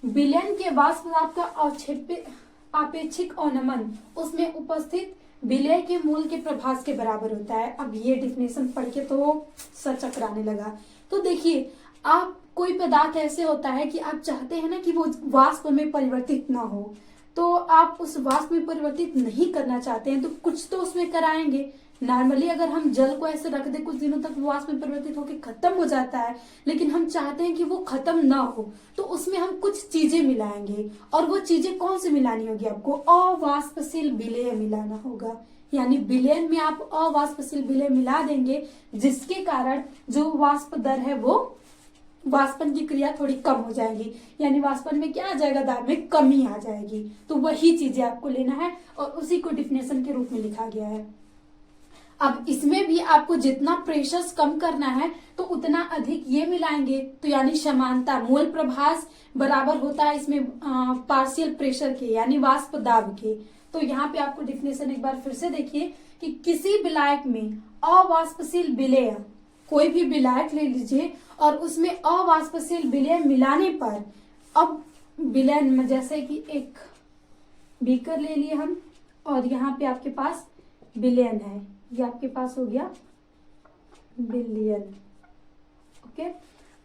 A: विलयन के वाष्प पदार्थ का आपेक्षिक अवनमन उसमें उपस्थित विलय के मूल के प्रभास के बराबर होता है। अब ये डिफिनेशन पढ़ के तो सर चकराने लगा। तो देखिए, आप कोई पदार्थ ऐसे होता है कि आप चाहते हैं ना कि वो वाष्प में परिवर्तित ना हो, तो आप उस वाष्प में परिवर्तित नहीं करना चाहते हैं तो कुछ तो उसमें कराएंगे। नॉर्मली अगर हम जल को ऐसे रख दें कुछ दिनों तक वो वाष्प में परिवर्तित होकर खत्म हो जाता है, लेकिन हम चाहते हैं कि वो खत्म ना हो तो उसमें हम कुछ चीजें मिलाएंगे। और वो चीजें कौन सी मिलानी होगी, आपको अवाष्पशील विलय मिलाना होगा। यानी विलयन में आप अवाष्पशील विलय मिला देंगे, जिसके कारण जो वाष्प दर है वो वाष्पन की क्रिया थोड़ी कम हो जाएगी, यानी वाष्पन में क्या आ जाएगा, दाब में कमी आ जाएगी। तो वही चीजें आपको लेना है और उसी को डिफिनेशन के रूप में लिखा गया है। अब इसमें भी आपको जितना प्रेशर कम करना है तो उतना अधिक ये मिलाएंगे, तो यानी समानता मोल प्रभास बराबर होता है इसमें पार्शियल प्रेशर के यानी वाष्प दाब के। तो यहाँ पे आपको डिफिनेशन एक बार फिर से देखिए कि किसी विलायक में अवाष्पशील विलेय, कोई भी विलायक ले लीजिए और उसमें अवाष्पशील विलेय मिलाने पर, अब विलय में जैसे कि एक बीकर ले लिए हम और यहाँ पे आपके पास बिलियन है, ये आपके पास हो गया बिलियन। ओके,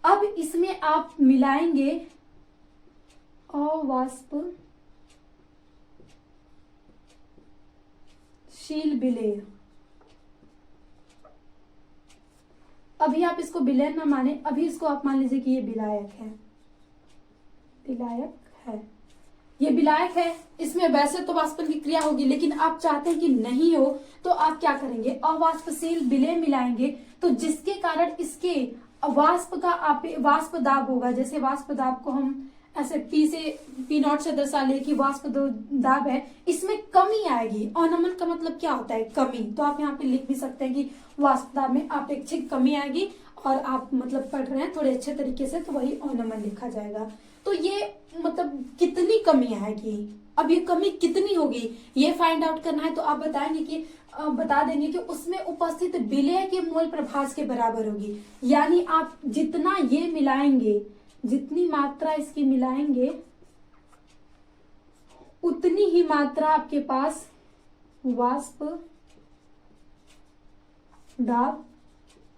A: अब इसमें आप मिलाएंगे अवाष्पशील विलेय। अभी आप इसको विलयन ना माने, अभी इसको आप मान लीजिए कि ये विलायक है, विलायक है, ये विलायक है। इसमें वैसे तो वाष्पन की क्रिया होगी, लेकिन आप चाहते हैं कि नहीं हो तो आप क्या करेंगे, अवाष्पशील विलेय मिलाएंगे, तो जिसके कारण इसके वाष्प का वाष्प दाब होगा। जैसे वाष्प दाब को हम ऐसे P नॉट से दर्शा ले कि वाष्प दाब है, इसमें कमी आएगी। अवनमन का मतलब क्या होता है, कमी। तो आप यहाँ पे लिख भी सकते हैं कि वाष्प दाब में अपेक्षित कमी आएगी, और आप मतलब पढ़ रहे हैं थोड़े अच्छे तरीके से तो वही अवनमन लिखा जाएगा। तो ये मतलब कितनी कमी आएगी, अब ये कमी कितनी होगी ये फाइंड आउट करना है। तो आप बताएंगे कि बता देंगे कि उसमें उपस्थित विलेय के मोल प्रभास के बराबर होगी। यानी आप जितना ये मिलाएंगे, जितनी मात्रा इसकी मिलाएंगे, उतनी ही मात्रा आपके पास वाष्प दाब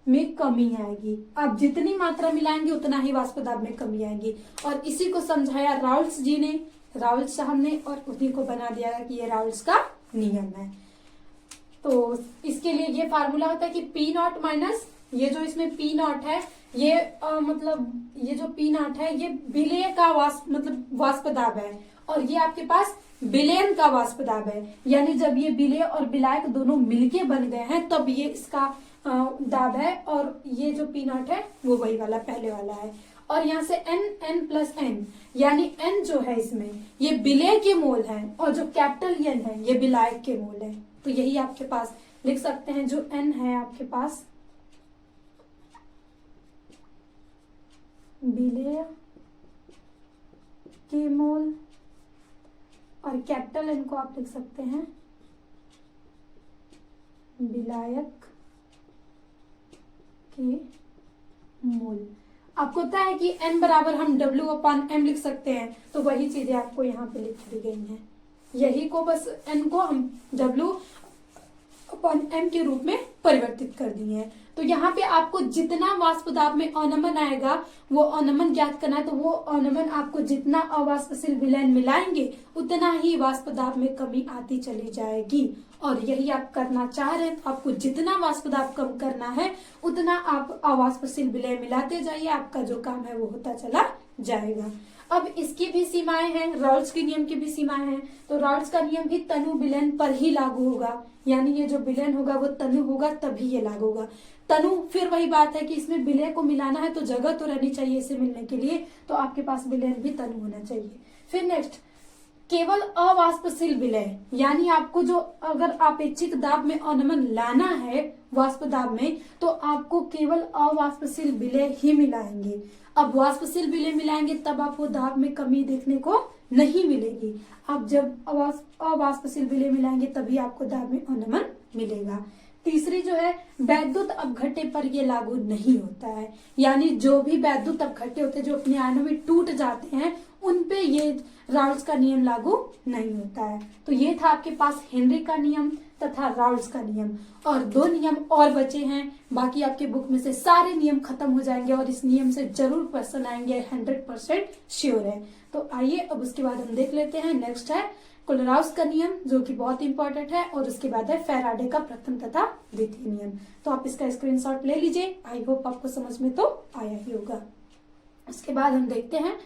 A: में कमी आएगी। आप जितनी मात्रा मिलाएंगे उतना ही वाष्प दाब में कमी आएगी। और इसी को समझाया राउल्स जी ने, राउल्स साहब ने, और उन्हीं को बना दिया कि ये राउल्स का नियम है। तो इसके लिए ये फार्मूला होता है कि P नॉट माइनस ये जो इसमें P नॉट है, ये मतलब ये जो P नॉट है ये विलेय का वाष्प मतलब वाष्प दाब है, और ये आपके पास विलयन का वाष्प दाब है। यानी जब ये विलेय और विलायक दोनों मिलके बन गए हैं तब ये इसका दाब है, और ये जो P नॉट है वो वही वाला पहले वाला है। और यहाँ से N प्लस N, यानी N जो है इसमें ये विलेय के मोल है, और जो कैपिटल N है ये विलायक के मोल है। तो यही आपके पास लिख सकते हैं, जो N है आपके पास विलेय के मोल, और कैपिटल N को आप लिख सकते हैं विलायक के मोल। आपको पता है कि N बराबर हम W/M लिख सकते हैं, तो वही चीजें आपको यहाँ पे लिख दी गई हैं। यही को बस N को हम W/M के रूप में परिवर्तित कर दिए हैं। तो यहाँ पे आपको जितना वाष्प दाब में अवनमन आएगा वो अवनमन ज्ञात करना है। तो वो अवनमन आपको जितना अवाष्पशील विलयन मिलाएंगे उतना ही वाष्प दाब में कमी आती चली जाएगी, और यही आप करना चाह रहे हैं। तो आपको जितना वाष्प दाब कम करना है उतना आप अवाष्पशील विलय मिलाते जाइए, आपका जो काम है वो होता चला जाएगा। अब इसकी भी सीमाएं हैं, राउल्स के नियम की भी सीमाएं हैं। तो राउल्स का नियम भी तनु विलयन पर ही लागू होगा, यानी ये जो विलयन होगा वो तनु होगा तभी ये लागू होगा। तनु फिर वही बात है कि इसमें विलय को मिलाना है तो जगह तो रहनी चाहिए इसे मिलने के लिए, तो आपके पास विलयन भी तनु होना चाहिए। फिर नेक्स्ट, केवल अवाष्पशील विलय, यानी आपको जो अगर अपेक्षित दाब में अवनमन लाना है वाष्प दाब में, तो आपको केवल अवाष्पशील विलय ही मिलाएंगे। अब वाष्पशील विलय मिलाएंगे तब आपको दाब में कमी देखने को नहीं मिलेगी। आप जब अवाष्पशील विलय मिलाएंगे तभी आपको दाब में अवनमन मिलेगा। तीसरी जो है, वैद्युत अपघट्य पर ये लागू नहीं होता है, यानी जो भी वैद्युत अपघट्य होते हैं जो अपने आयनों में टूट जाते हैं उन पे ये राउल्स का नियम लागू नहीं होता है। तो ये था आपके पास हेनरी का नियम तथा राउल्स का नियम, और 2 नियम और बचे हैं। बाकी आपके बुक में से सारे नियम खत्म हो जाएंगे और इस नियम से जरूर क्वेश्चन आएंगे, 100% श्योर है। तो आइए अब उसके बाद हम देख लेते हैं। नेक्स्ट है कोलराउस का नियम, जो कि बहुत इंपॉर्टेंट है, और उसके बाद है फैराडे का प्रथम तथा द्वितीय नियम। तो आप इसका स्क्रीनशॉट ले लीजिए, आई होप आपको समझ में तो आया ही होगा। उसके बाद हम देखते हैं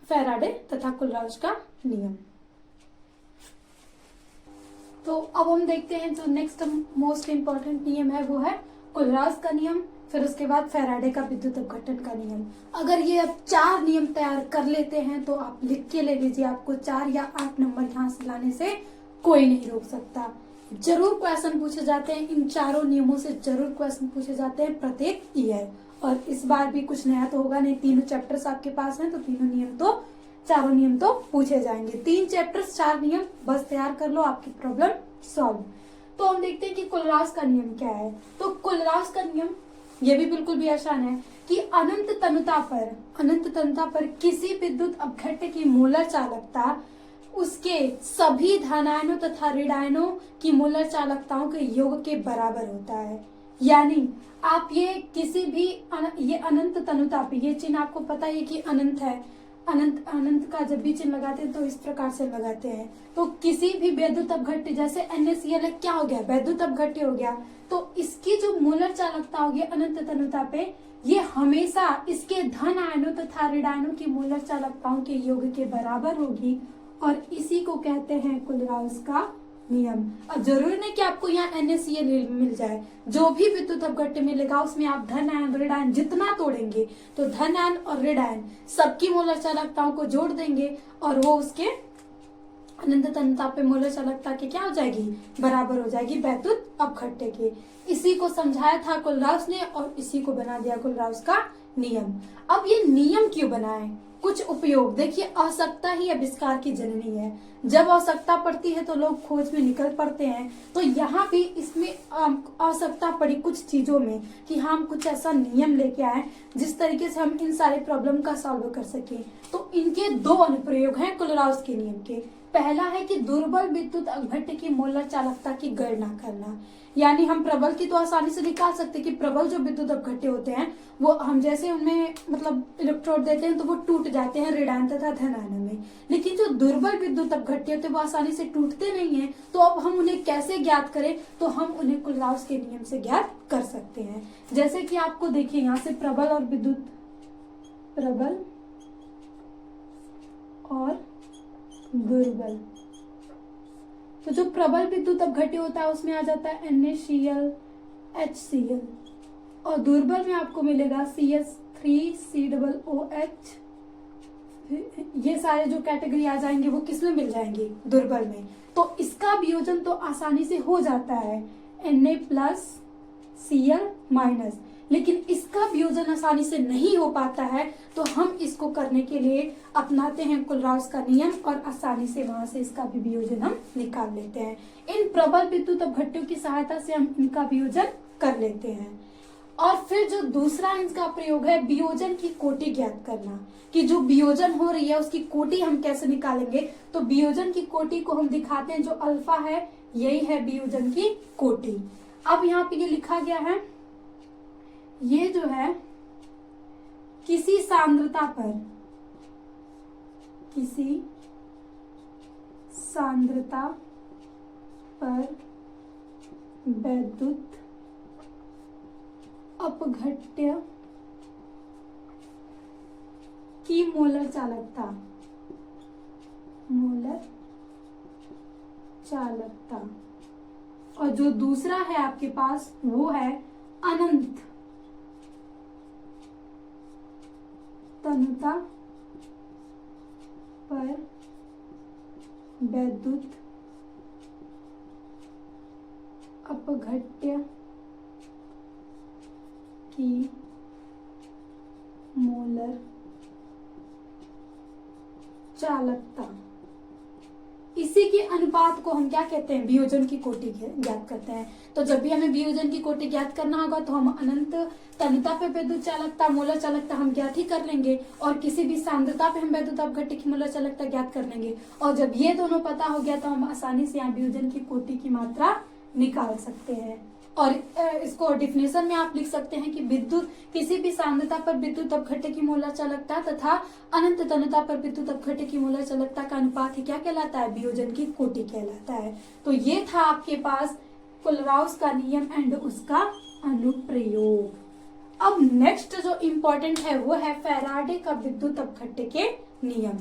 A: फैराडे तथा कोलराउस का नियम। तो अब हम देखते हैं जो नेक्स्ट मोस्ट इंपॉर्टेंट नियम है वो है कोलराउस का नियम, फिर उसके बाद फैराडे का विद्युत अपघटन का नियम। अगर ये आप 4 नियम तैयार कर लेते हैं तो आप लिख के ले लीजिए, आपको 4 या 8 नंबर यहाँ से लाने से कोई नहीं रोक सकता। जरूर क्वेश्चन पूछे जाते हैं, इन चारों नियमों से जरूर क्वेश्चन पूछे जाते हैं प्रत्येक ईयर। और इस बार भी कुछ नया तो होगा नहीं, तीनों चैप्टर्स आपके पास हैं तो तीनों नियम तो, चारों नियम तो पूछे जाएंगे। 3 चैप्टर्स 4 नियम, बस तैयार कर लो, आपकी प्रॉब्लम सॉल्व। तो हम देखते हैं कि कोलरास का नियम क्या है। तो कोलरास का नियम ये भी बिल्कुल भी आसान है कि अनंत तनुता पर किसी विद्युत अपघट्य की मोलर चालकता उसके सभी धनायनों तथा ऋणायनों की मोलर चालकताओं के योग के बराबर होता है। यानी आप ये किसी भी ये अनंत तनुता पे, ये चिन्ह आपको पता है कि अनंत है, अनंत का जब भी चिन्ह लगाते हैं तो इस प्रकार से लगाते हैं। तो किसी भी विद्युत अपघट्य, जैसे NaCl क्या हो गया, विद्युत अपघट्य हो गया, तो इसकी जो मोलर चालकता होगी अनंत तनुता पे, ये हमेशा इसके धन आयनों तथा ऋणायनों की मोलर चालकताओं के योग के बराबर होगी, और इसी को कहते हैं कोलरास का नियम। अब जरूरी नहीं कि आपको यहाँ NaCl मिल जाए, जो भी विद्युत अपघट्य मिलेगा उसमें आप धन आयन ऋण आयन जितना तोड़ेंगे तो धन आयन और ऋण आयन सबकी मोलर चालकताओं को जोड़ देंगे और वो उसके अनंत तनुता पे मोलर चालकता के क्या हो जाएगी, बराबर हो जाएगी विद्युत अपघट्य के। इसी को समझाया था कोलरास ने और इसी को बना दिया कोलरास का नियम। अब ये नियम क्यों बनाए, कुछ उपयोग देखिए। आवश्यकता ही आविष्कार की जननी है, जब आवश्यकता पड़ती है तो लोग खोज में निकल पड़ते हैं। तो यहाँ भी इसमें आवश्यकता पड़ी कुछ चीजों में कि हम कुछ ऐसा नियम लेके आए जिस तरीके से हम इन सारे प्रॉब्लम का सॉल्व कर सके। तो इनके 2 अनुप्रयोग हैं कोलरास के नियम के। पहला है कि दुर्बल विद्युत अपघट्य की मोलर चालकता की गणना करना, यानी हम प्रबल की तो आसानी से निकाल सकते कि प्रबल जो विद्युत अपघट्य होते हैं वो हम जैसे उनमें मतलब इलेक्ट्रोड देते हैं तो वो टूट जाते हैं ऋणायन तथा धनायन में, लेकिन जो दुर्बल विद्युत अपघट्य होते हैं वो आसानी से टूटते नहीं है। तो अब हम उन्हें कैसे ज्ञात करें, तो हम उन्हें कोलरास के नियम से ज्ञात कर सकते हैं। जैसे कि आपको देखिए यहाँ से प्रबल और दुर्बल, तो जो प्रबल विद्युत अपघट्य होता है उसमें आ जाता है NaCl HCl, और दुर्बल में आपको मिलेगा CS3COOH। ये सारे जो कैटेगरी आ जाएंगे वो किस में मिल जाएंगे, दुर्बल में। तो इसका वियोजन तो आसानी से हो जाता है Na+Cl-, लेकिन इसका वियोजन आसानी से नहीं हो पाता है, तो हम इसको करने के लिए अपनाते हैं कोलरास का नियम और आसानी से वहां से इसका भी वियोजन हम निकाल लेते हैं। इन प्रबल विद्युत अपघट्यों की सहायता से हम इनका वियोजन कर लेते हैं। और फिर जो दूसरा इनका प्रयोग है वियोजन की कोटि ज्ञात करना, कि जो वियोजन हो रही है उसकी कोटि हम कैसे निकालेंगे। तो वियोजन की कोटि को हम दिखाते हैं, जो अल्फा है यही है वियोजन की कोटि। अब यहाँ पे ये लिखा गया है, ये जो है किसी सांद्रता पर विद्युत अपघट्य की मोलर चालकता, और जो दूसरा है आपके पास वो है अनंत तनुता पर विद्युत अपघट्य की मोलर चालकता। इसी के अनुपात को हम क्या कहते हैं, वियोजन की कोटि ज्ञात करते हैं। तो जब भी हमें वियोजन की कोटि ज्ञात करना होगा तो हम अनंत तनुता पे विद्युत चालकता, मोलर चालकता हम ज्ञात ही कर लेंगे, और किसी भी सांद्रता पे हम विद्युत अपघट्य की मोलर चालकता ज्ञात कर लेंगे। और जब ये दोनों पता हो गया तो हम आसानी से यहाँ वियोजन की कोटि की मात्रा निकाल सकते हैं। और इसको डेफिनेशन में आप लिख सकते हैं कि विद्युत किसी भी सांद्रता पर विद्युत अपघट्य की मोलर चालकता तथा अनंत तनुता पर विद्युत अपघट्य की मोलर चालकता का अनुपात ही क्या कहलाता है, वियोजन की कोटि कहलाता है। तो ये था आपके पास कोलरास का नियम एंड उसका अनुप्रयोग। अब नेक्स्ट जो इम्पोर्टेंट है वो है फैराडे का विद्युत अपघट्य के नियम।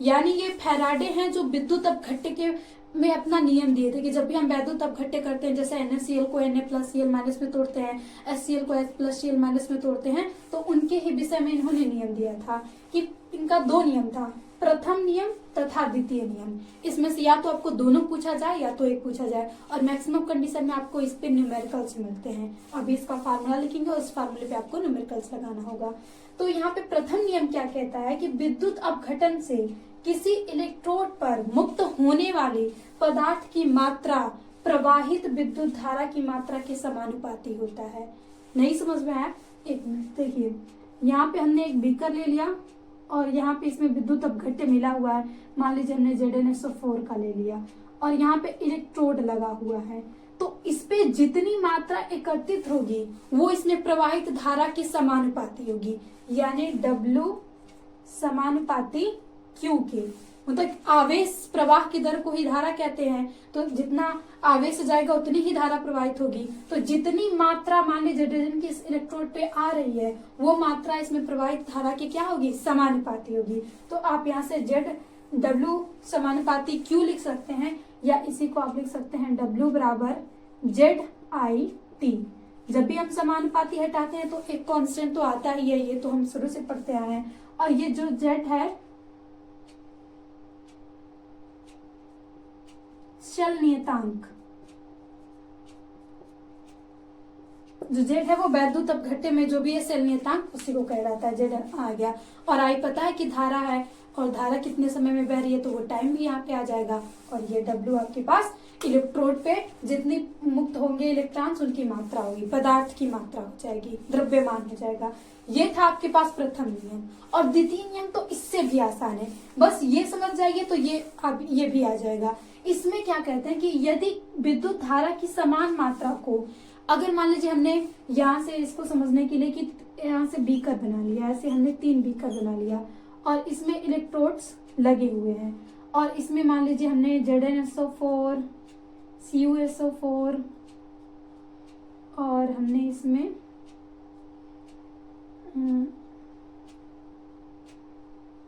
A: यानी ये फैराडे हैं जो विद्युत अपघट्य के में अपना नियम दिए थे कि जब भी हम वैद्युत अपघट्य करते हैं, जैसे NaCl को Na+Cl- में तोड़ते हैं, HCl को H+Cl- में तोड़ते हैं, तो उनके ही विषय में इन्होंने नियम दिया था कि इनका 2 नियम था, प्रथम नियम तथा द्वितीय नियम। इसमें से या तो आपको दोनों पूछा जाए या तो एक पूछा जाए, और मैक्सिमम कंडीशन में आपको इस पे न्यूमेरिकल्स मिलते हैं। अभी इसका फार्मूला लिखेंगे और इस फार्मूले पे आपको न्यूमेरिकल्स लगाना होगा। तो यहाँ पे प्रथम नियम क्या कहता है कि विद्युत अपघटन से किसी इलेक्ट्रोड पर मुक्त होने वाले पदार्थ की मात्रा प्रवाहित विद्युत धारा की मात्रा के समानुपाती होता है। नहीं समझ में आया? एक मिनट देखिए, यहाँ पे हमने एक बीकर ले लिया और यहाँ पे इसमें विद्युत अपघट्य मिला हुआ है। मान लीजिए हमने ZnSO4 का ले लिया और यहाँ पे इलेक्ट्रोड लगा हुआ है, तो इस पे जितनी मात्रा एकत्रित होगी वो इसमें प्रवाहित धारा के समानुपाती होगी, यानी W समानुपाती Q के। मतलब आवेश प्रवाह की दर को ही धारा कहते हैं, तो जितना आवेश जाएगा उतनी ही धारा प्रवाहित होगी। तो जितनी मात्रा मान लीजिए हाइड्रोजन की इस इलेक्ट्रोड पे आ रही है, वो मात्रा इसमें प्रवाहित धारा की क्या होगी? समानुपाती होगी। तो आप यहाँ से W समानुपाती Q लिख सकते हैं, या इसी को आप लिख सकते हैं W बराबर ZIT। जब भी हम समानुपाती हटाते हैं तो एक कांस्टेंट तो आता ही है, ये तो हम शुरू से पढ़ते आए हैं। और ये जो Z है चल नियतांक, जो Z है वो वैद्युत अपघट्य में जो भी है सेल नियतांक, उसी को कह जाता है। Z आ गया। और I पता है कि धारा है, और धारा कितने समय में बह रही है, तो वो टाइम भी यहाँ पे आ जाएगा। और ये W आपके पास इलेक्ट्रोड पे जितनी मुक्त होंगे इलेक्ट्रॉन्स, उनकी मात्रा होगी, पदार्थ की मात्रा हो जाएगी, द्रव्यमान हो जाएगा। ये था आपके पास प्रथम नियम। और द्वितीय नियम तो इससे भी आसान है, बस ये समझ जाइए तो ये अब ये भी आ जाएगा। इसमें क्या कहते हैं कि यदि विद्युत धारा की समान मात्रा को, अगर मान लीजिए हमने यहाँ से इसको समझने के लिए कि यहाँ से बीकर बना लिया, ऐसे हमने 3 बीकर बना लिया और इसमें इलेक्ट्रोड्स लगे हुए हैं, और इसमें मान लीजिए हमने ZnSO4 CuSO4 और हमने इसमें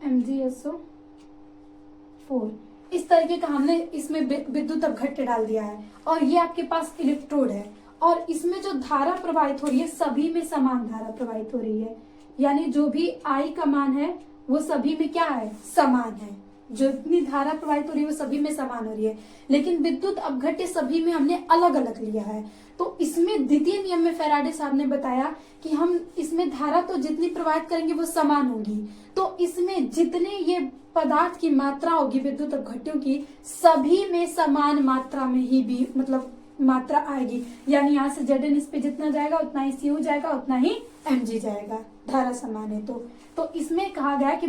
A: MgSO4 इस तरीके का हमने इसमें विद्युत अपघट्य डाल दिया है। और ये आपके पास इलेक्ट्रोड है, और इसमें जो धारा प्रवाहित हो रही है सभी में समान धारा प्रवाहित हो रही है, यानी जो भी I का मान है वो सभी में क्या है? समान है। जो इतनी धारा प्रवाहित हो रही है वो सभी में समान हो रही है, लेकिन विद्युत अपघट्य सभी में हमने अलग अलग लिया है। तो इसमें द्वितीय नियम में फैराडे साहब ने बताया कि हम इसमें धारा तो जितनी प्रवाहित करेंगे वो समान होगी, तो इसमें जितने ये पदार्थ की मात्रा होगी विद्युत अपघट्यों की, सभी में समान मात्रा में ही भी मतलब मात्रा आएगी। यानी यहाँ से Zn इस पे जितना जाएगा उतना ही Cu जाएगा, उतना ही Mg जाएगा, धारा समान है। तो इसमें कहा गया कि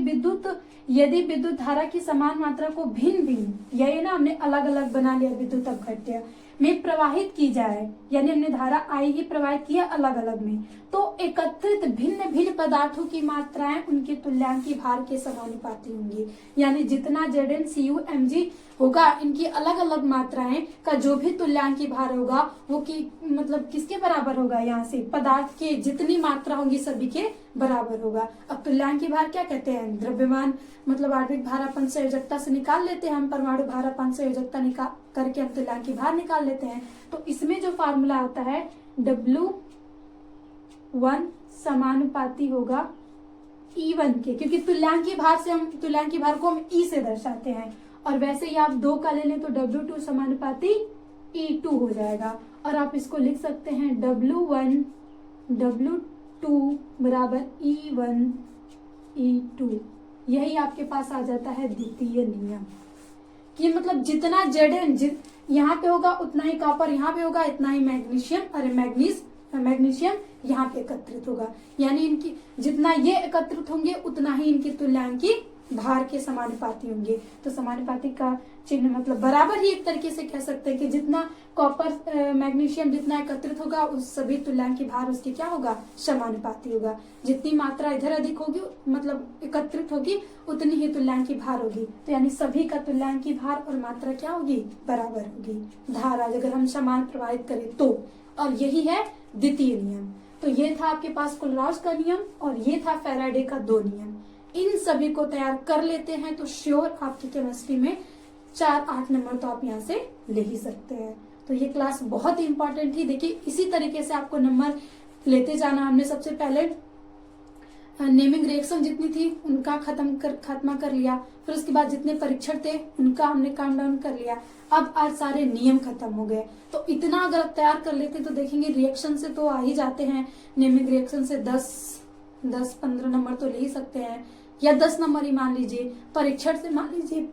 A: यदि विद्युत धारा की समान मात्रा को भिन्न भिन्न, यही ना हमने अलग अलग बना लिया विद्युत अपघट्य में प्रवाहित की जाए, यानी हमने धारा I ही प्रवाहित किया अलग अलग में, तो एकत्रित भिन्न भिन्न पदार्थों की मात्राएं उनके तुल्यांकी भार के समानुपाती होंगी। यानी जितना Zn Cu Mg होगा, इनकी अलग अलग मात्राएं का जो भी तुल्यांकी भार होगा वो मतलब किसके बराबर होगा? यहाँ से पदार्थ के जितनी मात्रा होगी सभी के बराबर होगा। अब तुल्यांकी भार क्या कहते हैं? द्रव्यमान मतलब आणविक भारापन संयोजकता से निकाल लेते हैं हम, परमाणु भारापन संयोजकता निकाल करके हम तुल्यांकी भार निकाल लेते हैं। तो इसमें जो फार्मूला होता है W1 समानुपाती होगा E1 के, क्योंकि तुल्यांकी भार को हम E से दर्शाते हैं। और वैसे ही आप 2 का ले लें तो W2 समानुपाती E2 हो जाएगा। और आप इसको लिख सकते हैं W1 W2 बराबर E1 E2। यही आपके पास आ जाता है द्वितीय नियम, कि मतलब जितना Zn यहाँ पे होगा उतना ही कॉपर यहाँ पे होगा, इतना ही मैग्नीशियम यहाँ पे एकत्रित होगा। यानी इनकी जितना ये एकत्रित होंगे उतना ही इनकी तुल्यांकी भार के समानुपाती होंगे। तो समानुपाती का चिन्ह मतलब बराबर ही एक तरीके से कह सकते हैं कि जितना कॉपर मैग्नीशियम जितना एकत्रित होगा उस सभी तुल्यांकी भार उसकी क्या होगा? समानुपाती होगा। जितनी मात्रा इधर अधिक होगी मतलब एकत्रित होगी उतनी ही तुल्यांकी भार होगी। तो यानी सभी का तुल्यांकी भार और मात्रा क्या होगी? बराबर होगी, धारा अगर हम समान प्रवाहित करें तो। और यही है द्वितीय नियम। तो ये था आपके पास कुलराज का नियम और ये था फैराडे का 2 नियम। इन सभी को तैयार कर लेते हैं तो श्योर आपकी केमिस्ट्री में 4 8 नंबर तो आप यहाँ से ले ही सकते हैं। तो ये क्लास बहुत ही इंपॉर्टेंट थी। देखिए इसी तरीके से आपको नंबर लेते जाना। हमने सबसे पहले नेमिंग रिएक्शन जितनी थी उनका खत्मा कर लिया, फिर उसके बाद जितने परीक्षण थे उनका हमने काम डाउन कर लिया। अब आज सारे नियम खत्म हो गए। तो इतना अगर आप तैयार कर लेते तो देखेंगे रिएक्शन से तो आ ही जाते हैं। नेमिंग रिएक्शन से 10-15 नंबर तो ले ही सकते हैं, या 10 नंबर ही मान लीजिए। परीक्षण से मान लीजिए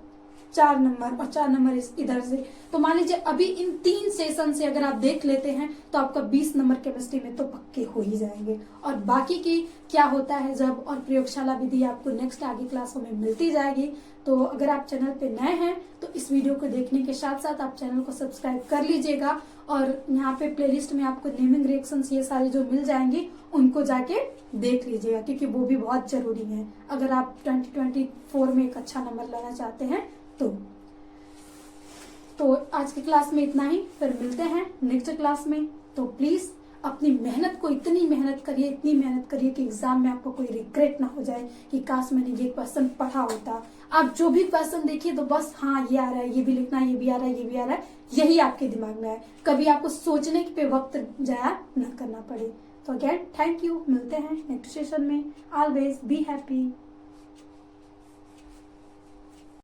A: 4 नंबर और 4 नंबर इधर से। तो मान लीजिए अभी इन 3 सेशन से अगर आप देख लेते हैं तो आपका 20 नंबर केमिस्ट्री में तो पक्के हो ही जाएंगे। और बाकी की क्या होता है जब और प्रयोगशाला विधि आपको नेक्स्ट आगे क्लासों में मिलती जाएगी। तो अगर आप चैनल पे नए हैं तो इस वीडियो को देखने के साथ साथ आप चैनल को सब्सक्राइब कर लीजिएगा। और यहाँ पे प्लेलिस्ट में आपको नेमिंग रिएक्शंस ये सारे जो मिल जाएंगे उनको जाके देख लीजिएगा, क्योंकि वो भी बहुत जरूरी है अगर आप 2024 में एक अच्छा नंबर लाना चाहते हैं। तो आज की क्लास में इतना ही, फिर मिलते हैं नेक्स्ट क्लास में। तो प्लीज अपनी मेहनत को इतनी मेहनत करिए, इतनी मेहनत करिए कि एग्जाम में आपको कोई रिग्रेट ना हो जाए कि काश मैंने ये क्वेश्चन पढ़ा होता। आप जो भी क्वेश्चन देखिए तो बस हाँ ये आ रहा है, ये भी लिखना है, ये भी आ रहा है, ये भी आ रहा है, यही आपके दिमाग में आए। कभी आपको सोचने पे वक्त जाया न करना पड़े। तो अगेन थैंक यू, मिलते हैं नेक्स्ट सेशन में। Always be happy.